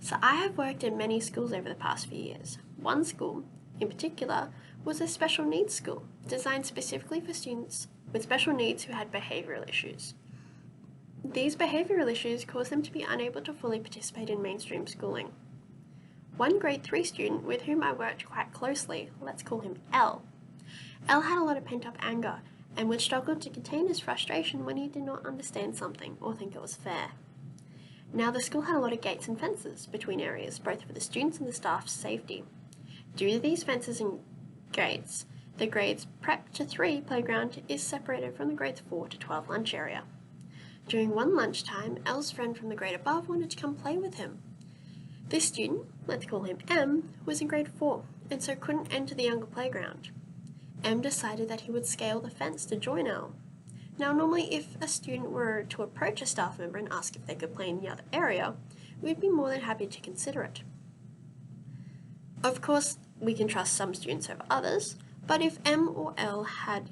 So I have worked in many schools over the past few years. One school, in particular, was a special needs school, designed specifically for students with special needs who had behavioural issues. These behavioural issues caused them to be unable to fully participate in mainstream schooling. One grade 3 student with whom I worked quite closely, let's call him L. L had a lot of pent-up anger and would struggle to contain his frustration when he did not understand something or think it was fair. Now, the school had a lot of gates and fences between areas, both for the students and the staff's safety. Due to these fences and gates, the grades Prep to 3 playground is separated from the grades 4 to 12 lunch area. During one lunchtime, L's friend from the grade above wanted to come play with him. This student, let's call him M, was in grade 4 and so couldn't enter the younger playground. M decided that he would scale the fence to join L. Now, normally if a student were to approach a staff member and ask if they could play in the other area, we'd be more than happy to consider it. Of course, we can trust some students over others, but if M or L had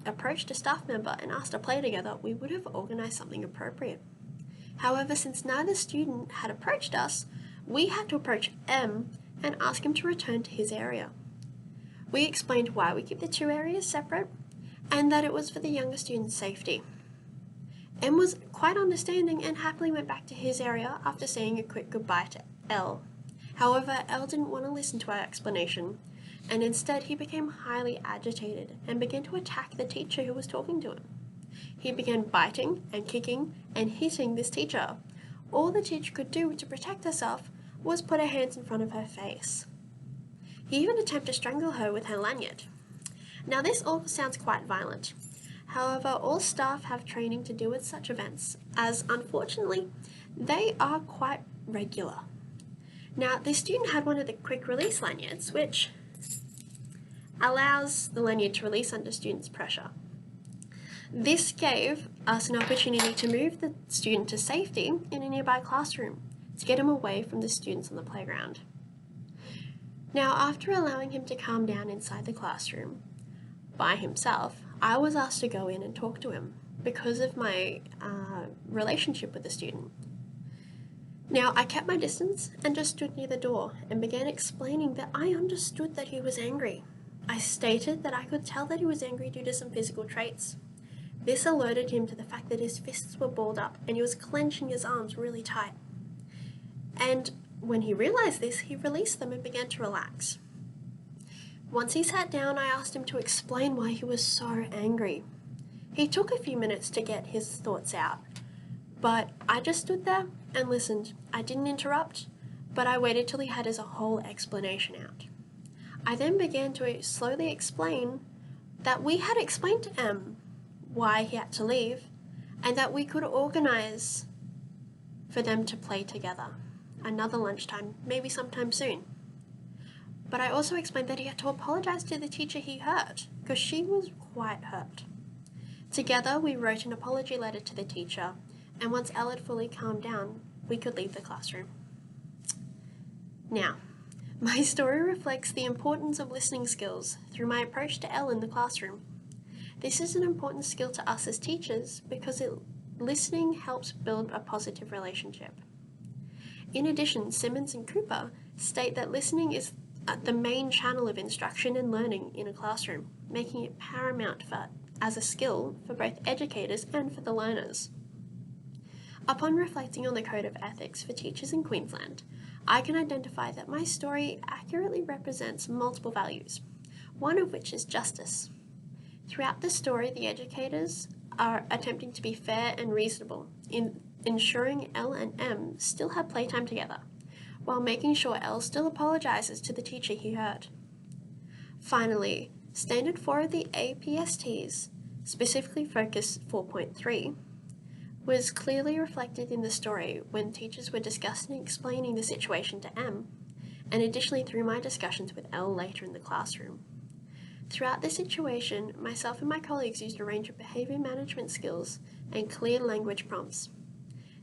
approached a staff member and asked to play together, we would have organised something appropriate. However, since neither student had approached us, we had to approach M and ask him to return to his area. We explained why we keep the two areas separate and that it was for the younger student's safety. M was quite understanding and happily went back to his area after saying a quick goodbye to L. However, L didn't want to listen to our explanation, and instead he became highly agitated and began to attack the teacher who was talking to him. He began biting and kicking and hitting this teacher. All the teacher could do to protect herself was put her hands in front of her face. He even attempted to strangle her with her lanyard. Now, this all sounds quite violent. However, all staff have training to deal with such events, as unfortunately, they are quite regular. Now, this student had one of the quick release lanyards, which allows the lanyard to release under students' pressure. This gave us an opportunity to move the student to safety in a nearby classroom to get him away from the students on the playground. Now, after allowing him to calm down inside the classroom by himself, I was asked to go in and talk to him because of my relationship with the student. Now, I kept my distance and just stood near the door and began explaining that I understood that he was angry. I stated that I could tell that he was angry due to some physical traits. This alerted him to the fact that his fists were balled up and he was clenching his arms really tight. And when he realized this, he released them and began to relax. Once he sat down, I asked him to explain why he was so angry. He took a few minutes to get his thoughts out, but I just stood there and listened. I didn't interrupt, but I waited till he had his whole explanation out. I then began to slowly explain that we had explained to M why he had to leave and that we could organise for them to play together another lunchtime, maybe sometime soon. But I also explained that he had to apologise to the teacher he hurt, because she was quite hurt. Together, we wrote an apology letter to the teacher, and once Elle had fully calmed down, we could leave the classroom. Now, my story reflects the importance of listening skills through my approach to Elle in the classroom. This is an important skill to us as teachers because listening helps build a positive relationship. In addition, Simmons and Cooper state that listening is the main channel of instruction and learning in a classroom, making it paramount as a skill for both educators and for the learners. Upon reflecting on the Code of Ethics for Teachers in Queensland, I can identify that my story accurately represents multiple values, one of which is justice. Throughout the story, the educators are attempting to be fair and reasonable in ensuring L and M still have playtime together, while making sure L still apologises to the teacher he hurt. Finally, Standard 4 of the APSTs, specifically Focus 4.3, was clearly reflected in the story when teachers were discussing and explaining the situation to M, and additionally through my discussions with L later in the classroom. Throughout the situation, myself and my colleagues used a range of behaviour management skills and clear language prompts.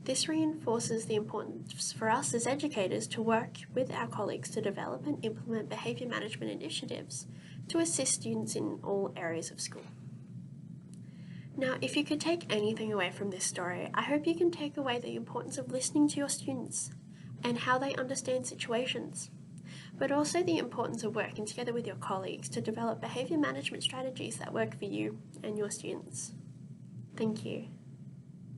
This reinforces the importance for us as educators to work with our colleagues to develop and implement behaviour management initiatives to assist students in all areas of school. Now, if you could take anything away from this story, I hope you can take away the importance of listening to your students. and how they understand situations, but also the importance of working together with your colleagues to develop behaviour management strategies that work for you and your students. Thank you.